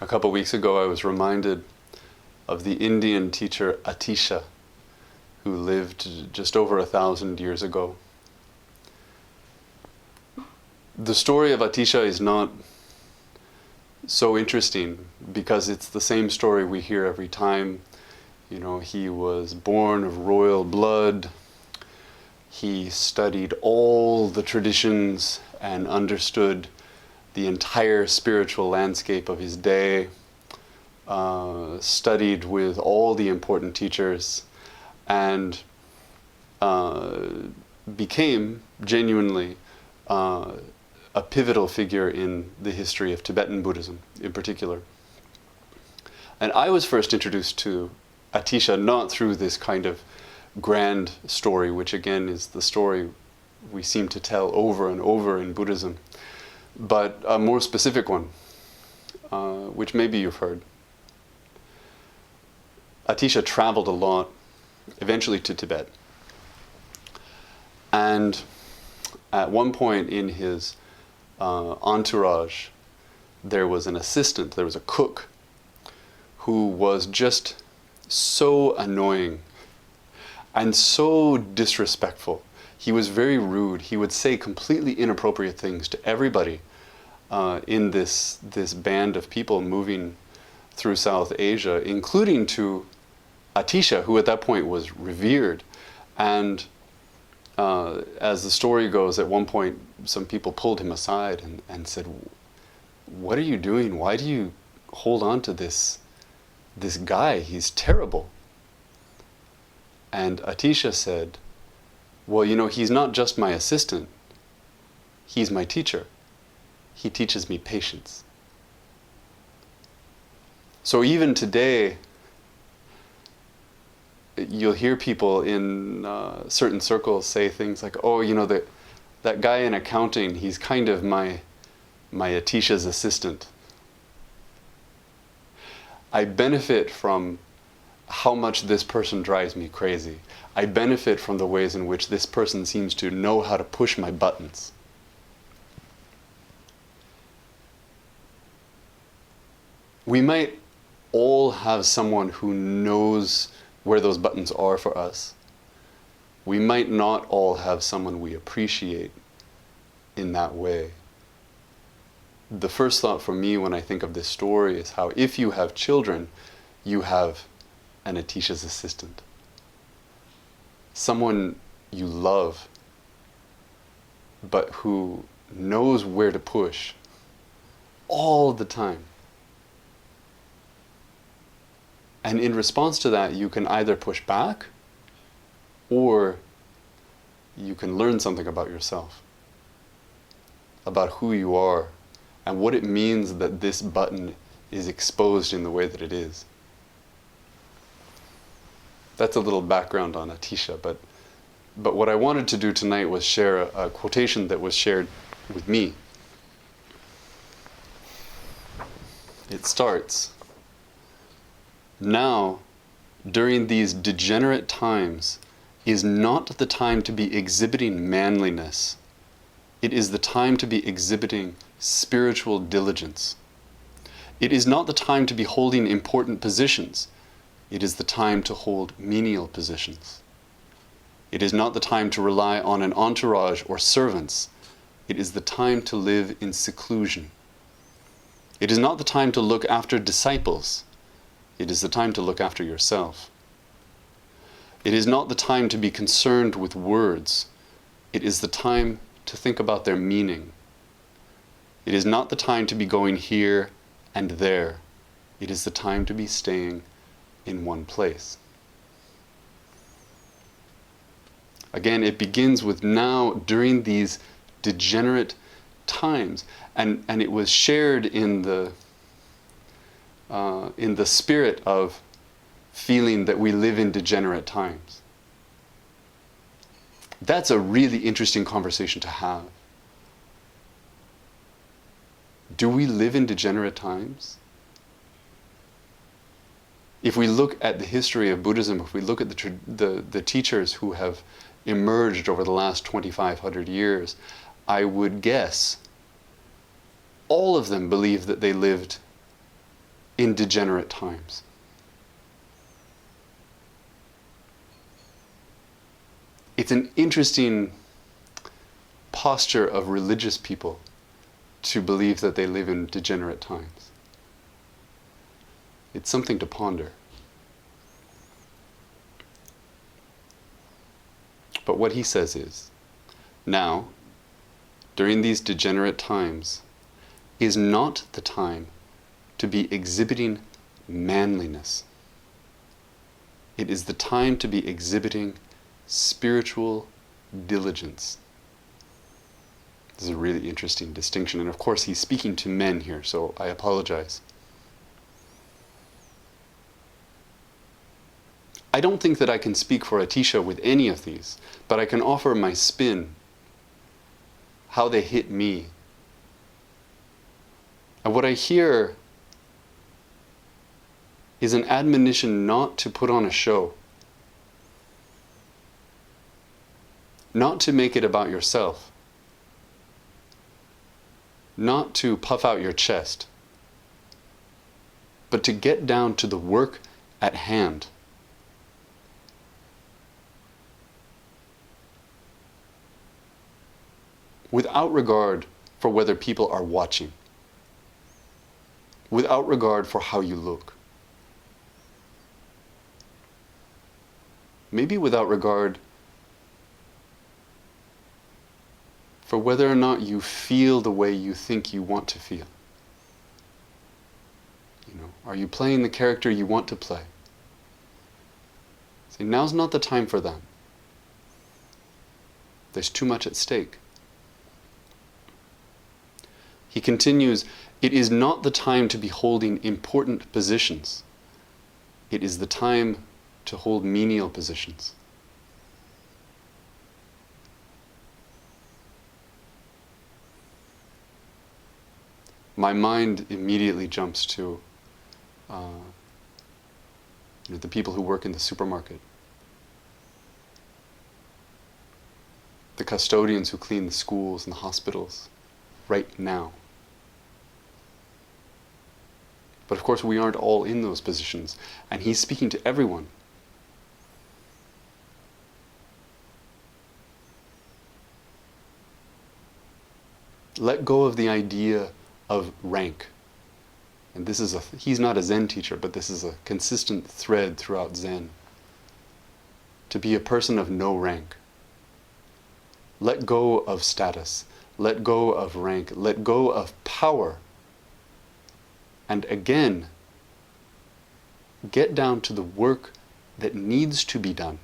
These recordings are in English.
A couple of weeks ago I was reminded of the Indian teacher Atisha, who lived just over 1,000 years ago. The story of Atisha is not so interesting because it's the same story we hear every time. You know, he was born of royal blood. He studied all the traditions and understood the entire spiritual landscape of his day, studied with all the important teachers, and became genuinely a pivotal figure in the history of Tibetan Buddhism in particular. And I was first introduced to Atisha not through this kind of grand story, which again is the story we seem to tell over and over in Buddhism, but a more specific one, which maybe you've heard. Atisha traveled a lot, eventually to Tibet. And at one point in his entourage, there was an assistant, there was a cook, who was just so annoying and so disrespectful. He was very rude. He would say completely inappropriate things to everybody in this band of people moving through South Asia, including to Atisha, who at that point was revered. And as the story goes, at one point some people pulled him aside and said, "What are you doing? Why do you hold on to this guy? He's terrible." And Atisha said, "Well, you know, he's not just my assistant. He's my teacher. He teaches me patience." So even today, you'll hear people in certain circles say things like, "Oh, you know, that guy in accounting, he's kind of my Atisha's assistant." I benefit from how much this person drives me crazy. I benefit from the ways in which this person seems to know how to push my buttons. We might all have someone who knows where those buttons are for us. We might not all have someone we appreciate in that way. The first thought for me when I think of this story is how if you have children, you have an Atisha's assistant. Someone you love, but who knows where to push all the time. And in response to that, you can either push back or you can learn something about yourself, about who you are, and what it means that this button is exposed in the way that it is. That's a little background on Atisha, but what I wanted to do tonight was share a quotation that was shared with me. It starts, "Now, during these degenerate times, is not the time to be exhibiting manliness. It is the time to be exhibiting spiritual diligence. It is not the time to be holding important positions. It is the time to hold menial positions. It is not the time to rely on an entourage or servants. It is the time to live in seclusion. It is not the time to look after disciples. It is the time to look after yourself. It is not the time to be concerned with words. It is the time to think about their meaning. It is not the time to be going here and there. It is the time to be staying in one place." Again, it begins with now, during these degenerate times. And it was shared in the spirit of feeling that we live in degenerate times. That's a really interesting conversation to have. Do we live in degenerate times? If we look at the history of Buddhism, if we look at the teachers who have emerged over the last 2,500 years, I would guess all of them believe that they lived in degenerate times. It's an interesting posture of religious people to believe that they live in degenerate times. It's something to ponder. But what he says is, now, during these degenerate times, is not the time to be exhibiting manliness. It is the time to be exhibiting spiritual diligence. This is a really interesting distinction, and of course he's speaking to men here, so I apologize. I don't think that I can speak for Atisha with any of these, but I can offer my spin, how they hit me. And what I hear is an admonition not to put on a show, not to make it about yourself, not to puff out your chest, but to get down to the work at hand. Without regard for whether people are watching, without regard for how you look, maybe without regard for whether or not you feel the way you think you want to feel. Are you playing the character you want to play? See, now's not the time for that. There's too much at stake. He continues, it is not the time to be holding important positions. It is the time to hold menial positions. My mind immediately jumps to the people who work in the supermarket, the custodians who clean the schools and the hospitals right now. But of course we aren't all in those positions, and he's speaking to everyone. Let go of the idea of rank. And he's not a Zen teacher, but this is a consistent thread throughout Zen. To be a person of no rank. Let go of status. Let go of rank. Let go of power. And again, get down to the work that needs to be done.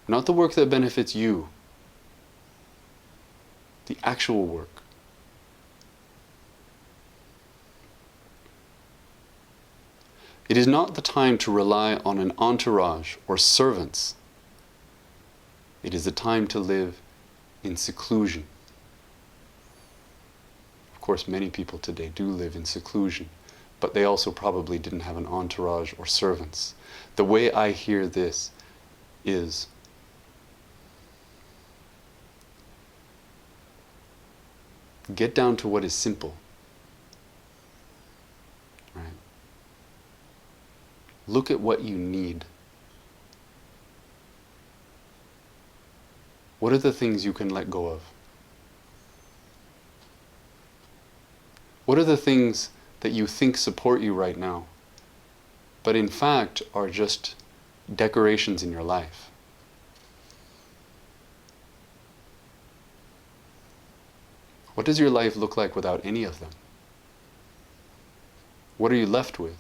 Not the work that benefits you. The actual work. It is not the time to rely on an entourage or servants. It is the time to live in seclusion. Of course, many people today do live in seclusion, but they also probably didn't have an entourage or servants. The way I hear this is get down to what is simple. Right? Look at what you need. What are the things you can let go of? What are the things that you think support you right now, but in fact are just decorations in your life? What does your life look like without any of them? What are you left with?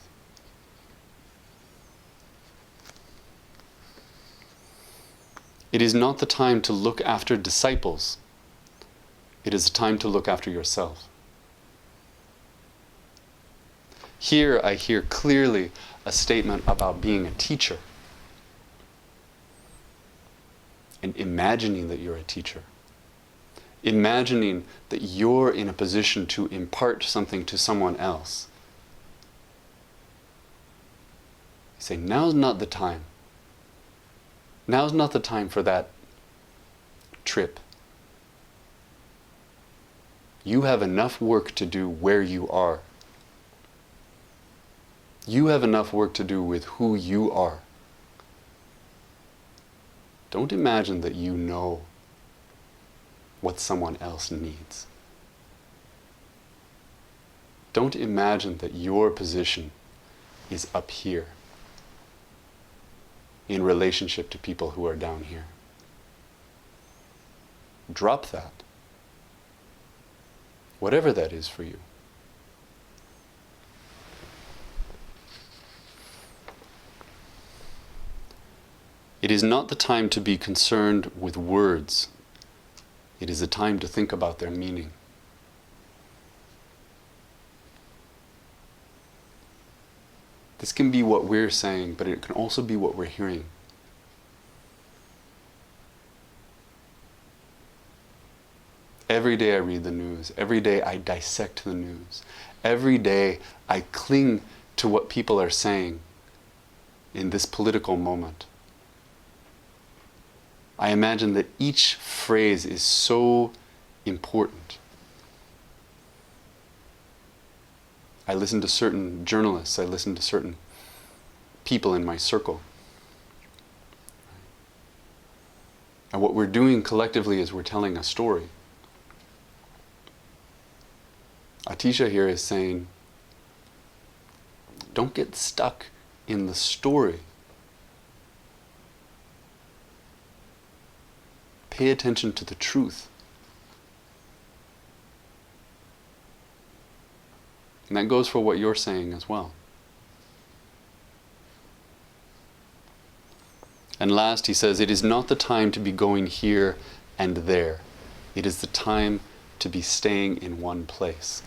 It is not the time to look after disciples. It is the time to look after yourself. Here I hear clearly a statement about being a teacher and imagining that you're a teacher. Imagining that you're in a position to impart something to someone else. You say, now's not the time. Now's not the time for that trip. You have enough work to do where you are. You have enough work to do with who you are. Don't imagine that you know what someone else needs. Don't imagine that your position is up here in relationship to people who are down here. Drop that. Whatever that is for you. It is not the time to be concerned with words. It is a time to think about their meaning. This can be what we're saying, but it can also be what we're hearing. Every day I read the news. Every day I dissect the news. Every day I cling to what people are saying in this political moment. I imagine that each phrase is so important. I listen to certain journalists. I listen to certain people in my circle. And what we're doing collectively is we're telling a story. Atisha here is saying, don't get stuck in the story. Pay attention to the truth. And that goes for what you're saying as well. And last, he says, it is not the time to be going here and there. It is the time to be staying in one place.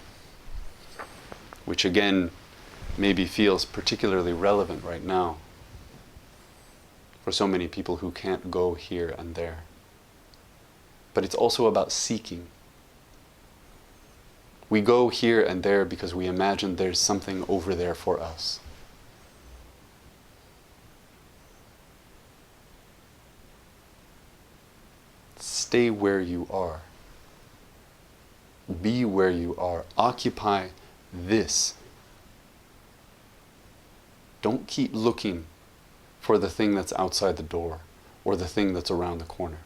Which again, maybe feels particularly relevant right now for so many people who can't go here and there. But it's also about seeking. We go here and there because we imagine there's something over there for us. Stay where you are. Be where you are. Occupy this. Don't keep looking for the thing that's outside the door or the thing that's around the corner.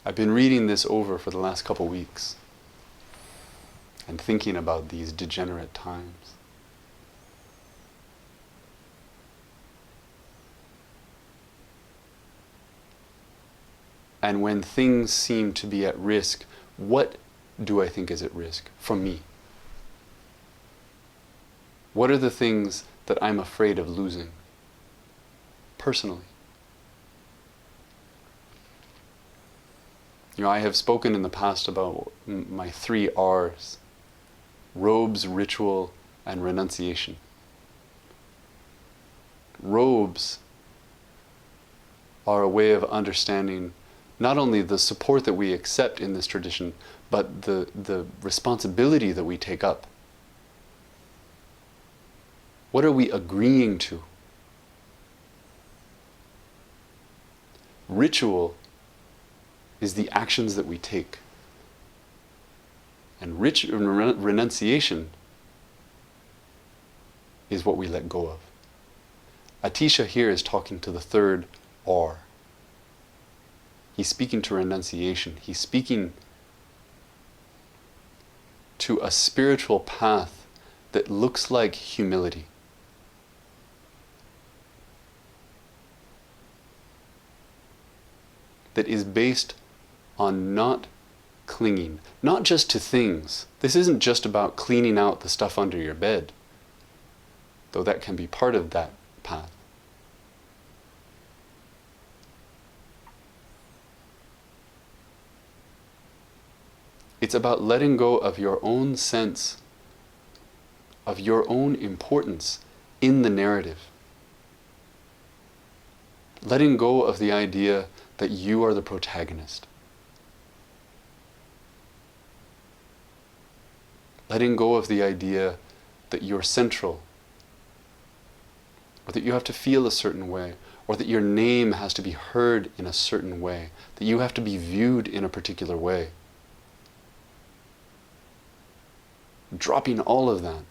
I've been reading this over for the last couple weeks and thinking about these degenerate times. And when things seem to be at risk, what do I think is at risk from me? What are the things that I'm afraid of losing personally? You know, I have spoken in the past about my 3 R's: robes, ritual, and renunciation. Robes are a way of understanding not only the support that we accept in this tradition, but the responsibility that we take up. What are we agreeing to? Ritual is the actions that we take. And renunciation is what we let go of. Atisha here is talking to the 3rd R. He's speaking to renunciation. He's speaking to a spiritual path that looks like humility. That is based on not clinging, not just to things. This isn't just about cleaning out the stuff under your bed, though that can be part of that path. It's about letting go of your own sense of your own importance in the narrative. Letting go of the idea that you are the protagonist. Letting go of the idea that you're central, or that you have to feel a certain way, or that your name has to be heard in a certain way, that you have to be viewed in a particular way. Dropping all of that.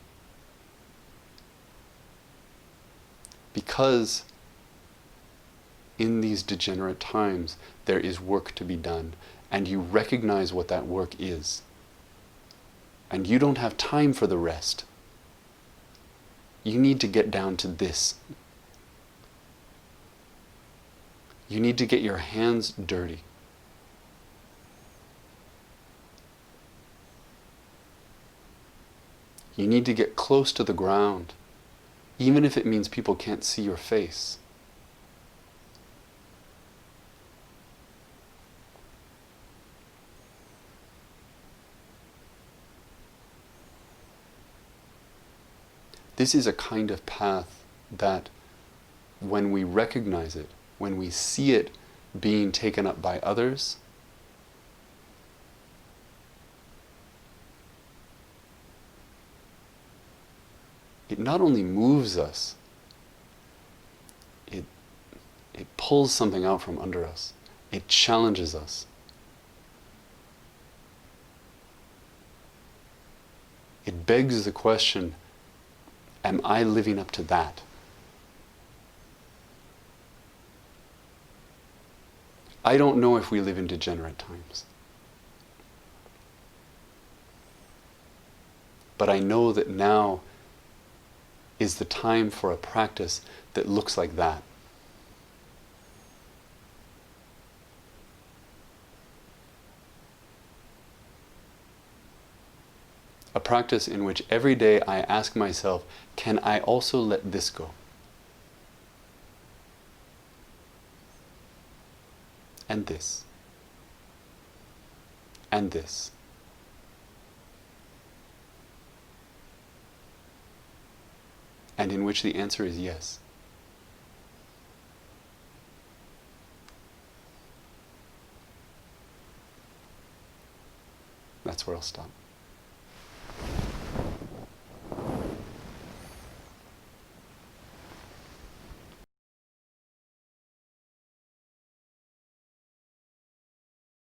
Because in these degenerate times, there is work to be done, and you recognize what that work is. And you don't have time for the rest. You need to get down to this. You need to get your hands dirty. You need to get close to the ground, even if it means people can't see your face. This is a kind of path that, when we recognize it, when we see it being taken up by others, it not only moves us, it pulls something out from under us. It challenges us. It begs the question, am I living up to that? I don't know if we live in degenerate times. But I know that now is the time for a practice that looks like that. A practice in which every day I ask myself, can I also let this go? And this. And this. And in which the answer is yes. That's where I'll stop.